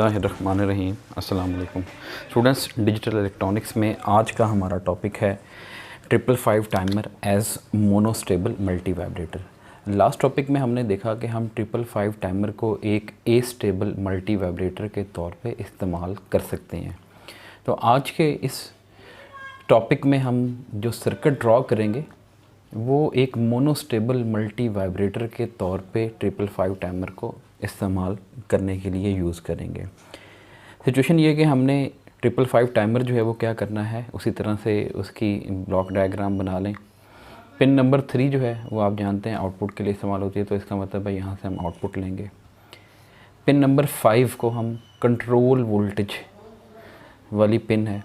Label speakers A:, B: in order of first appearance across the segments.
A: बिस्मिल्लाहिर्रहमानिर्रहीम। अस्सलाम वालेकुम स्टूडेंट्स। डिजिटल इलेक्ट्रॉनिक्स में आज का हमारा टॉपिक है 555 timer as monostable multi vibrator. Last topic में हमने देखा कि हम 555 टाइमर को एक ए स्टेबल मल्टी वाइब्रेटर के तौर पे इस्तेमाल कर सकते हैं। तो आज के इस टॉपिक में हम जो सर्किट ड्रॉ करेंगे वो एक मोनोस्टेबल मल्टी वाइब्रेटर के तौर पे 555 टाइमर को इस्तेमाल करने के लिए यूज़ करेंगे। सिचुएशन ये है कि हमने 555 टाइमर जो है वो क्या करना है, उसी तरह से उसकी ब्लॉक डायग्राम बना लें। पिन नंबर 3 जो है वो आप जानते हैं आउटपुट के लिए इस्तेमाल होती है, तो इसका मतलब है यहाँ से हम आउटपुट लेंगे। पिन नंबर 5 को हम कंट्रोल वोल्टेज वाली पिन है,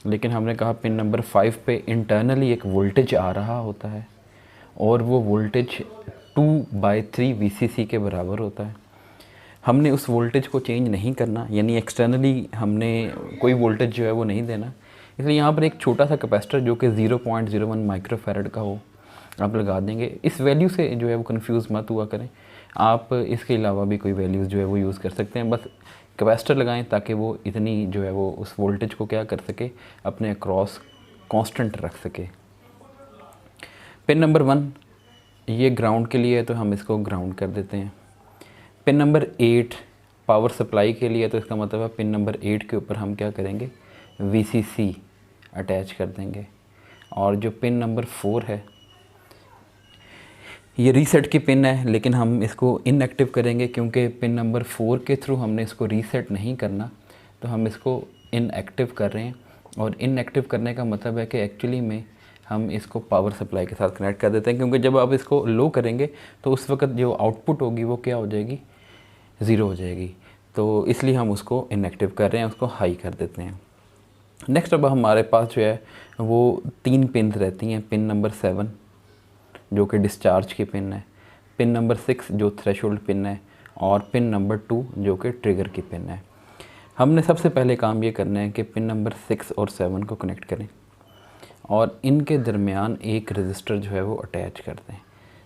A: लेकिन हमने कहा पिन नंबर 5 पे इंटरनली एक वोल्टेज आ रहा होता है और वो वोल्टेज 2/3 VCC के बराबर होता है। हमने उस वोल्टेज को चेंज नहीं करना, यानी एक्सटर्नली हमने कोई वोल्टेज जो है वो नहीं देना। इसलिए यहाँ पर एक छोटा सा कैपेसिटर जो कि 0.01 माइक्रोफैरड का हो आप लगा देंगे। इस वैल्यू से जो है वो कंफ्यूज मत हुआ करें, आप इसके अलावा भी कोई वैल्यूज़ जो है वो यूज़ कर सकते हैं। बस कैपेसिटर लगाएं ताकि वो इतनी जो है वो उस वोल्टेज को क्या कर सके, अपने अक्रॉस कांस्टेंट रख सके। पिन नंबर 1 ये ग्राउंड के लिए है, तो हम इसको ग्राउंड कर देते हैं। पिन नंबर 8 पावर सप्लाई के लिए, तो इसका मतलब है पिन नंबर 8 के ऊपर हम क्या करेंगे, VCC अटैच कर देंगे। और जो पिन नंबर 4 है ये रीसेट की पिन है, लेकिन हम इसको इनएक्टिव करेंगे क्योंकि पिन नंबर 4 के थ्रू हमने इसको रीसेट नहीं करना, तो हम इसको इनएक्टिव कर रहे हैं। और इनएक्टिव करने का मतलब है कि एक्चुअली में हम इसको पावर सप्लाई के साथ कनेक्ट कर देते हैं, क्योंकि जब आप इसको लो करेंगे तो उस वक्त जो आउटपुट होगी वो क्या हो जाएगी, 0 हो जाएगी। तो इसलिए हम उसको इनएक्टिव कर रहे हैं, उसको हाई कर देते हैं। नेक्स्ट अब हमारे पास जो है वो 3 पिन रहती हैं। पिन नंबर 7 जो कि डिस्चार्ज की पिन है, पिन नंबर 6 जो थ्रेशोल्ड पिन है, और पिन नंबर 2 जो कि ट्रिगर की पिन है। हमने सबसे पहले काम ये करना है कि पिन नंबर 6 और 7 को कनेक्ट करें और इनके दरमियान एक रजिस्टर जो है वो अटैच कर दें।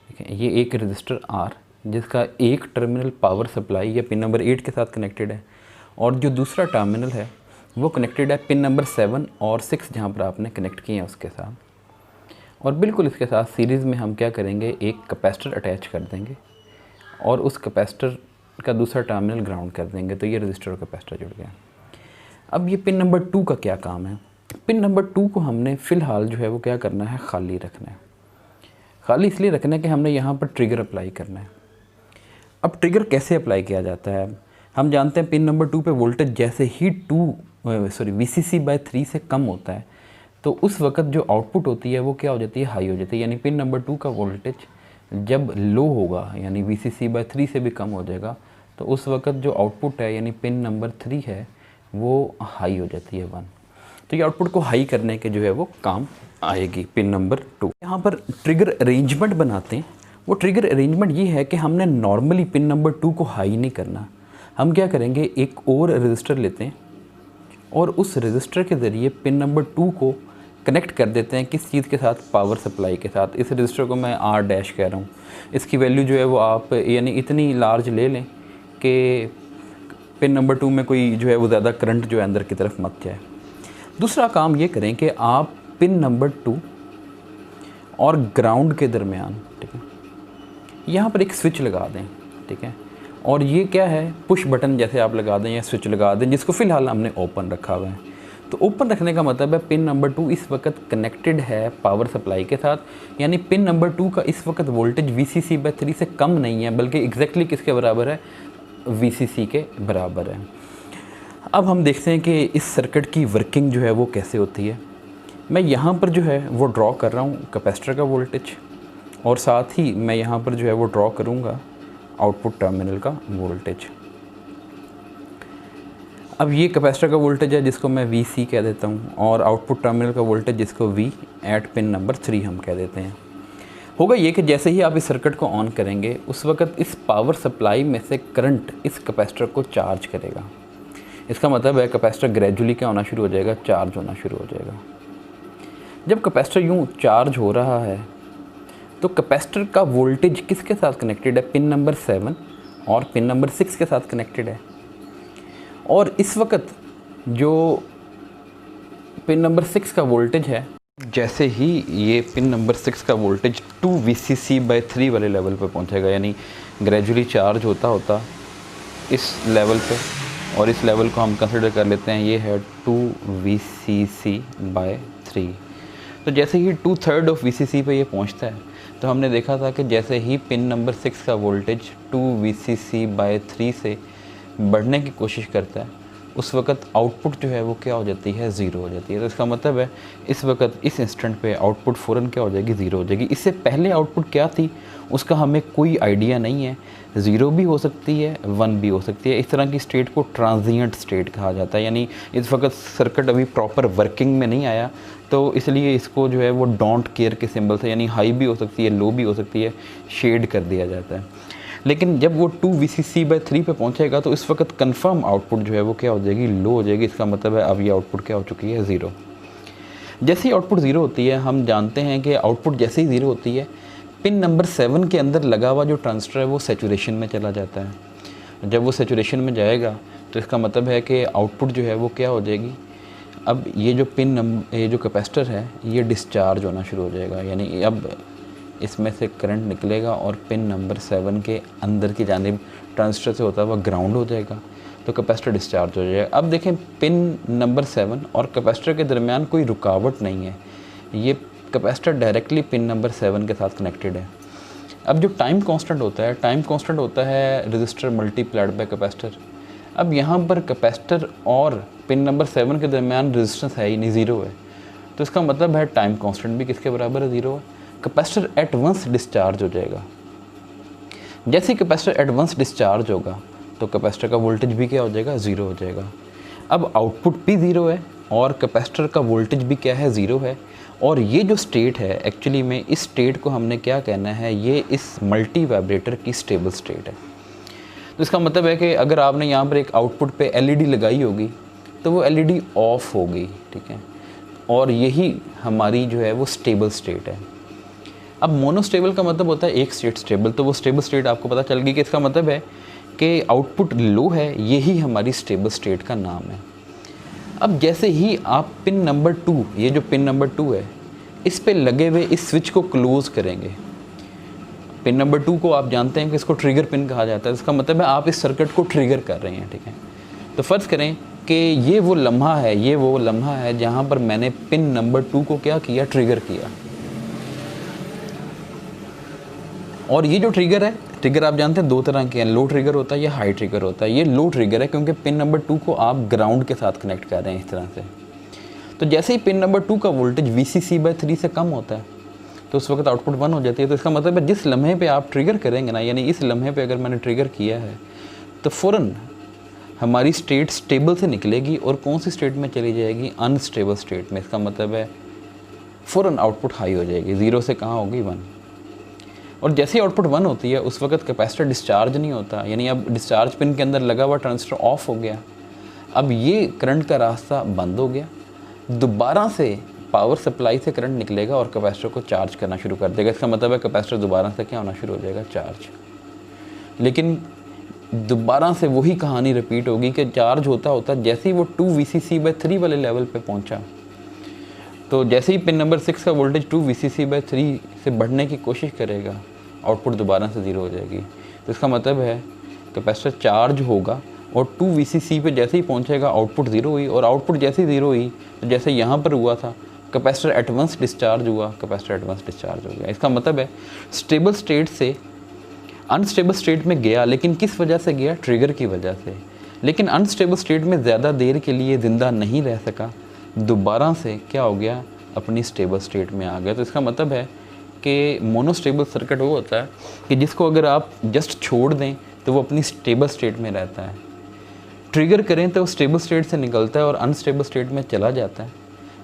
A: ठीक है, ये एक रजिस्टर R जिसका एक टर्मिनल पावर सप्लाई या पिन नंबर 8 के साथ कनेक्टेड है, और जो दूसरा टर्मिनल है वो कनेक्टेड है पिन नंबर 7 और 6 जहाँ पर आपने कनेक्ट किए हैं उसके साथ। और बिल्कुल इसके साथ सीरीज़ में हम क्या करेंगे, एक कैपेसिटर अटैच कर देंगे और उस कैपेसिटर का दूसरा टर्मिनल ग्राउंड कर देंगे, तो ये रजिस्टर और कैपेसिटर जुड़ गया। अब ये पिन नंबर 2 का क्या काम है। पिन नंबर 2 को हमने फ़िलहाल जो है वो क्या करना है, खाली रखना है। खाली इसलिए रखना है कि हमने यहाँ पर ट्रिगर अप्लाई करना है। अब ट्रिगर कैसे अप्लाई किया जाता है, हम जानते हैं पिन नंबर 2 पे वोल्टेज जैसे ही VCC/3 से कम होता है, तो उस वक्त जो आउटपुट होती है वो क्या हो जाती है, हाई हो जाती है। यानी पिन नंबर 2 का वोल्टेज जब लो होगा, यानी VCC/3 से भी कम हो जाएगा, तो उस वक्त जो आउटपुट है यानी पिन नंबर 3 है वो हाई हो जाती है 1। तो ये आउटपुट को हाई करने के जो है वो काम आएगी पिन नंबर 2। यहाँ पर ट्रिगर अरेंजमेंट बनाते हैं। वो ट्रिगर अरेंजमेंट ये है कि हमने नॉर्मली पिन नंबर 2 को हाई नहीं करना। हम क्या करेंगे, एक और रजिस्टर लेते हैं और उस रजिस्टर के ज़रिए पिन नंबर 2 को कनेक्ट कर देते हैं। किस चीज़ के साथ, पावर सप्लाई के साथ। इस रजिस्टर को मैं R' कह रहा हूँ। इसकी वैल्यू जो है वो आप यानी इतनी लार्ज ले लें कि पिन नंबर 2 में कोई जो है वो ज़्यादा करंट जो है अंदर की तरफ मत जाए। दूसरा काम ये करें कि आप पिन नंबर 2 और ग्राउंड के दरमियान, ठीक है, यहाँ पर एक स्विच लगा दें। ठीक है, और ये क्या है, पुश बटन जैसे आप लगा दें या स्विच लगा दें, जिसको फ़िलहाल हमने ओपन रखा हुआ है। तो ओपन रखने का मतलब है पिन नंबर 2 इस वक्त कनेक्टेड है पावर सप्लाई के साथ, यानी पिन नंबर 2 का इस वक्त वोल्टेज VCC/3 से कम नहीं है, बल्कि एग्जैक्टली किसके बराबर है, VCC के बराबर है। अब हम देखते हैं कि इस सर्किट की वर्किंग जो है वो कैसे होती है। मैं यहाँ पर जो है वो ड्रॉ कर रहा हूँ कैपेसिटर का वोल्टेज, और साथ ही मैं यहाँ पर जो है वो ड्रॉ करूँगा आउटपुट टर्मिनल का वोल्टेज। अब ये कैपेसिटर का वोल्टेज है जिसको मैं VC कह देता हूँ, और आउटपुट टर्मिनल का वोल्टेज जिसको V एट पिन नंबर 3 हम कह देते हैं। होगा ये कि जैसे ही आप इस सर्किट को ऑन करेंगे उस वक्त इस पावर सप्लाई में से करंट इस कैपेसिटर को चार्ज करेगा। इसका मतलब है कैपेसिटर ग्रेजुअली क्या होना शुरू हो जाएगा, चार्ज होना शुरू हो जाएगा। जब कैपेसिटर यूँ चार्ज हो रहा है तो कैपेसिटर का वोल्टेज किसके साथ कनेक्टेड है, पिन नंबर 7 और पिन नंबर 6 के साथ कनेक्टेड है। और इस वक्त जो पिन नंबर 6 का वोल्टेज है, जैसे ही ये पिन नंबर 6 का वोल्टेज 2 VCC/3 वाले लेवल पे पहुंचेगा, यानी ग्रेजुअली चार्ज होता होता इस लेवल पे, और इस लेवल को हम कंसिडर कर लेते हैं ये है 2 VCC/3। तो जैसे ही 2/3 ऑफ VCC पे ये पहुंचता है, तो हमने देखा था कि जैसे ही पिन नंबर 6 का वोल्टेज 2 VCC/3 से बढ़ने की कोशिश करता है, उस वक्त आउटपुट जो है वो क्या हो जाती है, ज़ीरो हो जाती है। तो इसका मतलब है इस वक्त इस इंस्टेंट पे आउटपुट फ़ौरन क्या हो जाएगी, ज़ीरो हो जाएगी। इससे पहले आउटपुट क्या थी उसका हमें कोई आइडिया नहीं है, ज़ीरो भी हो सकती है, 1 भी हो सकती है। इस तरह की स्टेट को ट्रांजिएंट स्टेट कहा जाता है, यानी इस वक्त सर्किट अभी प्रॉपर वर्किंग में नहीं आया, तो इसलिए इसको जो है वो डोंट केयर के सिंबल से, यानी हाई भी हो सकती है, लो भी हो सकती है, शेड कर दिया जाता है। लेकिन जब वो 2 VCC/3 पे पहुंचेगा तो इस वक्त कंफर्म आउटपुट जो है वो क्या हो जाएगी, लो हो जाएगी। इसका मतलब है अब ये आउटपुट क्या हो चुकी है, ज़ीरो। जैसे ही आउटपुट ज़ीरो होती है, हम जानते हैं कि आउटपुट जैसे ही ज़ीरो होती है, पिन नंबर 7 के अंदर लगा हुआ जो ट्रांजिस्टर है वो सैचुरेशन में चला जाता है। जब वो सैचुरेशन में जाएगा तो इसका मतलब है कि आउटपुट जो है वो क्या हो जाएगी, अब ये जो ये जो कैपेसिटर है ये डिस्चार्ज होना शुरू हो जाएगा, यानी अब इसमें से करंट निकलेगा और पिन नंबर 7 के अंदर की जानिब ट्रांजिस्टर से होता हुआ ग्राउंड हो जाएगा, तो कैपेसिटर डिस्चार्ज हो जाएगा। अब देखें, पिन नंबर 7 और कैपेसिटर के दरमियान कोई रुकावट नहीं है, ये कैपेसिटर डायरेक्टली पिन नंबर 7 के साथ कनेक्टेड है। अब जो टाइम कांस्टेंट होता है, टाइम कांस्टेंट होता है रजिस्टर मल्टीप्लाइड बाय कैपेसिटर। अब यहाँ पर कैपेसिटर और पिन नंबर 7 के दरमियान रेजिस्टेंस है ही नहीं, ज़ीरो है, तो इसका मतलब है टाइम कांस्टेंट भी किसके बराबर है, ज़ीरो है। कैपेसिटर एट वंस डिस्चार्ज हो जाएगा। जैसे ही कैपेसिटर एट वंस डिस्चार्ज होगा तो कैपेसिटर का वोल्टेज भी क्या हो जाएगा, ज़ीरो हो जाएगा। अब आउटपुट भी ज़ीरो है और कैपेसिटर का वोल्टेज भी क्या है, ज़ीरो है। और ये जो स्टेट है, एक्चुअली में इस स्टेट को हमने क्या कहना है, ये इस मल्टी वाइब्रेटर की स्टेबल स्टेट है। तो इसका मतलब है कि अगर आपने यहाँ पर एक आउटपुट पे LED लगाई होगी तो वो LED ऑफ होगी, ठीक है, और यही हमारी जो है वो स्टेबल स्टेट है। अब मोनोस्टेबल का मतलब होता है एक स्टेट स्टेबल, तो वो स्टेबल स्टेट आपको पता चल गई कि इसका मतलब है कि आउटपुट लो है, यही हमारी स्टेबल स्टेट का नाम है। अब जैसे ही आप पिन नंबर 2, ये जो पिन नंबर 2 है, इस पे लगे हुए इस स्विच को क्लोज़ करेंगे। पिन नंबर 2 को आप जानते हैं कि इसको ट्रिगर पिन कहा जाता है, इसका मतलब है आप इस सर्किट को ट्रिगर कर रहे हैं, ठीक है। तो फ़र्ज़ करें कि ये वो लम्हा है जहाँ पर मैंने पिन नंबर 2 को क्या किया, ट्रिगर किया। और ये जो ट्रिगर है, ट्रिगर आप जानते हैं दो तरह के हैं, लो ट्रिगर होता है या हाई ट्रिगर होता है। ये लो ट्रिगर है क्योंकि पिन नंबर 2 को आप ग्राउंड के साथ कनेक्ट कर रहे हैं इस तरह से। तो जैसे ही पिन नंबर 2 का वोल्टेज VCC/3 से कम होता है तो उस वक्त आउटपुट 1 हो जाती है। तो इसका मतलब है जिस लम्हे पे आप ट्रिगर करेंगे ना, यानी इस लम्हे पे अगर मैंने ट्रिगर किया है तो फ़ौरन हमारी स्टेट स्टेबल से निकलेगी और कौन सी स्टेट में चली जाएगी, अनस्टेबल स्टेट में। इसका मतलब है फ़ौरन आउटपुट हाई हो जाएगी, 0 से कहाँ होगी, 1। और जैसे ही आउटपुट 1 होती है उस वक्त कैपेसिटर डिस्चार्ज नहीं होता, यानी अब डिस्चार्ज पिन के अंदर लगा हुआ ट्रांजिस्टर ऑफ हो गया। अब ये करंट का रास्ता बंद हो गया, दोबारा से पावर सप्लाई से करंट निकलेगा और कैपेसिटर को चार्ज करना शुरू कर देगा। इसका मतलब है कैपेसिटर दोबारा से क्या होना शुरू हो जाएगा, चार्ज। लेकिन दोबारा से वही कहानी रिपीट होगी कि चार्ज होता होता जैसे ही वो 2 VCC/3 वाले लेवल पे पहुंचा, तो जैसे ही पिन नंबर 6 का वोल्टेज 2 VCC/3 से बढ़ने की कोशिश करेगा, आउटपुट दोबारा से 0 हो जाएगी। तो इसका मतलब है कैपेसिटर चार्ज होगा और 2 VCC पे जैसे ही पहुंचेगा आउटपुट 0 हुई, और आउटपुट जैसे ही 0 हुई तो जैसे यहाँ पर हुआ था, कैपेसिटर एट वंस डिस्चार्ज हुआ, कैपेसिटर एट वंस डिस्चार्ज हो गया। इसका मतलब है स्टेबल स्टेट से अनस्टेबल स्टेट में गया, लेकिन किस वजह से गया, ट्रिगर की वजह से। लेकिन अनस्टेबल स्टेट में ज़्यादा देर के लिए ज़िंदा नहीं रह सका, दोबारा से क्या हो गया, अपनी स्टेबल स्टेट में आ गया। तो इसका मतलब है कि मोनोस्टेबल सर्किट वो होता है कि जिसको अगर आप जस्ट छोड़ दें तो वो अपनी स्टेबल स्टेट में रहता है, ट्रिगर करें तो वो स्टेबल स्टेट से निकलता है और अनस्टेबल स्टेट में चला जाता है,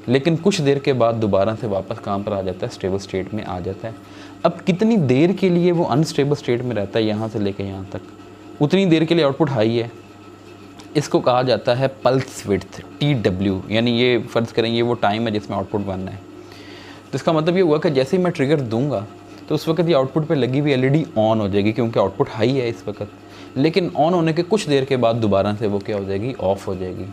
A: लेकिन कुछ देर के बाद दोबारा से वापस काम पर आ जाता है, स्टेबल स्टेट में आ जाता है। अब कितनी देर के लिए वो अनस्टेबल स्टेट में रहता है, यहाँ से लेके यहाँ तक, उतनी देर के लिए आउटपुट हाई है। इसको कहा जाता है पल्स विड्थ, TW, यानी ये फ़र्ज़ करें ये वो टाइम है जिसमें आउटपुट बनना है। तो इसका मतलब ये हुआ कि जैसे ही मैं ट्रिगर दूंगा तो उस वक्त ये आउटपुट पे लगी हुई LED ऑन हो जाएगी, क्योंकि आउटपुट हाई है इस वक्त। लेकिन ऑन होने के कुछ देर के बाद दोबारा से वो क्या हो जाएगी, ऑफ हो जाएगी।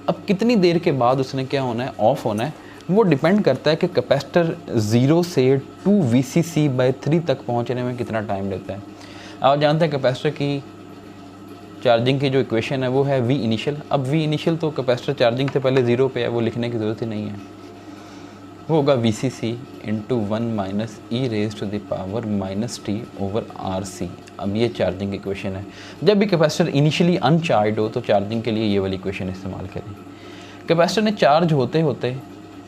A: अब कितनी देर के बाद उसने क्या होना है, ऑफ होना है, वो डिपेंड करता है कि कैपेसिटर 0 से 2 VCC/3 तक पहुंचने में कितना टाइम लेता है। आप जानते हैं कैपेसिटर की चार्जिंग की जो इक्वेशन है वो है V इनिशियल। अब V इनिशियल तो कैपेसिटर चार्जिंग से पहले 0 पे है, वो लिखने की ज़रूरत ही नहीं है, वो होगा VCC × 1 - e⁻⁻t/RC। अब ये चार्जिंग इक्वेशन है। जब भी कैपेसिटर इनिशियली अनचार्ज हो तो चार्जिंग के लिए ये वाली इक्वेशन इस्तेमाल करें। कैपेसिटर ने चार्ज होते होते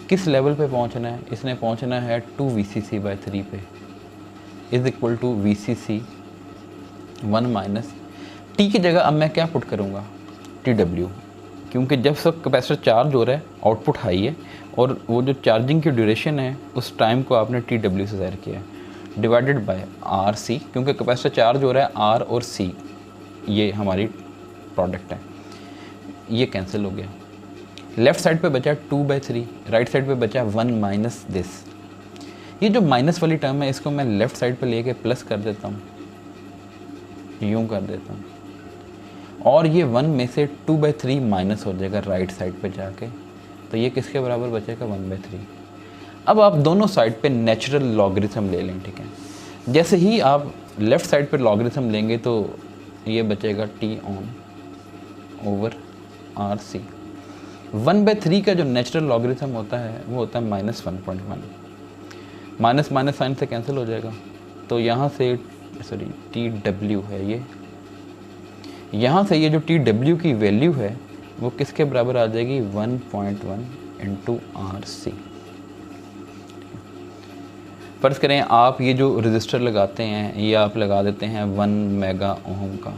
A: किस लेवल पे पहुंचना है, इसने पहुंचना है 2 VCC/3 पे, is equal to VCC 1 - T की जगह अब मैं क्या पुट करूँगा, TW, क्योंकि जब सब कैपेसिटर चार्ज हो रहा है आउटपुट हाई है और वो जो चार्जिंग की ड्यूरेशन है उस टाइम को आपने TW से ज़ाहिर किया है, डिवाइडेड बाय RC, क्योंकि कैपेसिटर चार्ज हो रहा है R और C ये हमारी प्रोडक्ट है, ये कैंसिल हो गया। लेफ़्ट साइड पे बचा 2/3, राइट साइड पे बचा 1 - दिस। ये जो माइनस वाली टर्म है इसको मैं लेफ़्ट साइड पे लेके प्लस कर देता हूँ, यूँ कर देता हूँ, और ये 1 में से 2/3 माइनस हो जाएगा राइट साइड पे जाके, तो ये किसके बराबर बचेगा, 1/3। अब आप दोनों साइड पे नेचुरल लॉगरिथम ले लें, ठीक है। जैसे ही आप लेफ़्ट साइड पे लॉगरिथम लेंगे तो ये बचेगा T ऑन ओवर RC। 1/3 का जो नेचुरल लॉगरिथम होता है वो होता है -1.1, माइनस माइनस साइन से कैंसिल हो जाएगा, तो यहाँ से TW है ये, यहाँ से ये जो TW की वैल्यू है वो किसके बराबर आ जाएगी, 1.1 × RC। फ़र्ज़ करें आप ये जो रजिस्टर लगाते हैं ये आप लगा देते हैं 1 मेगा ओम का,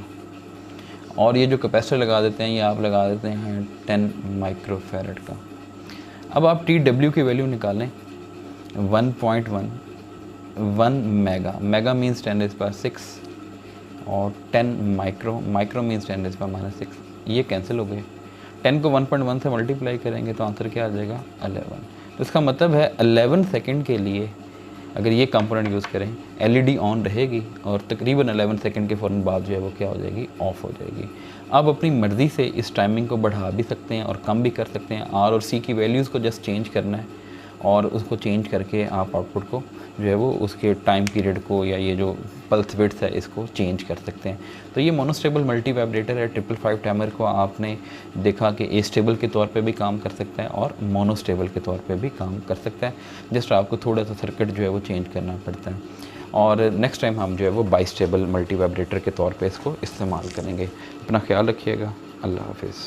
A: और ये जो कैपेसिटर लगा देते हैं ये आप लगा देते हैं 10 माइक्रोफैरड का। अब आप TW की वैल्यू निकालें, 1.1, 1 मेगा मीन्स 10⁻⁶, और 10 माइक्रो मीन्स 10⁻⁻⁶, ये कैंसिल हो गए। 10 को 1.1 से मल्टीप्लाई करेंगे तो आंसर क्या आ जाएगा, 11। तो इसका मतलब है 11 सेकंड के लिए अगर ये कंपोनेंट यूज़ करें LED ऑन रहेगी और तकरीबन 11 सेकंड के फ़ौरन बाद जो है वो क्या हो जाएगी, ऑफ हो जाएगी। आप अपनी मर्ज़ी से इस टाइमिंग को बढ़ा भी सकते हैं और कम भी कर सकते हैं। R और C की वैल्यूज़ को जस्ट चेंज करना है और उसको चेंज करके आप आउटपुट को जो है वो उसके टाइम पीरियड को या ये जो पल्स विड्थ है इसको चेंज कर सकते हैं। तो ये मोनोस्टेबल मल्टी वाइब्रेटर है 555 टाइमर को आपने देखा कि एस्टेबल के तौर पे भी काम कर सकता है और मोनोस्टेबल के तौर पे भी काम कर सकता है। जस्ट आपको थोड़ा सा सर्किट जो है वो चेंज करना पड़ता है, और नेक्स्ट टाइम हम जो है वो बाइस्टेबल मल्टी वाइब्रेटर के तौर पे इसको इस्तेमाल करेंगे। अपना ख्याल रखिएगा, अल्लाह हाफिज़।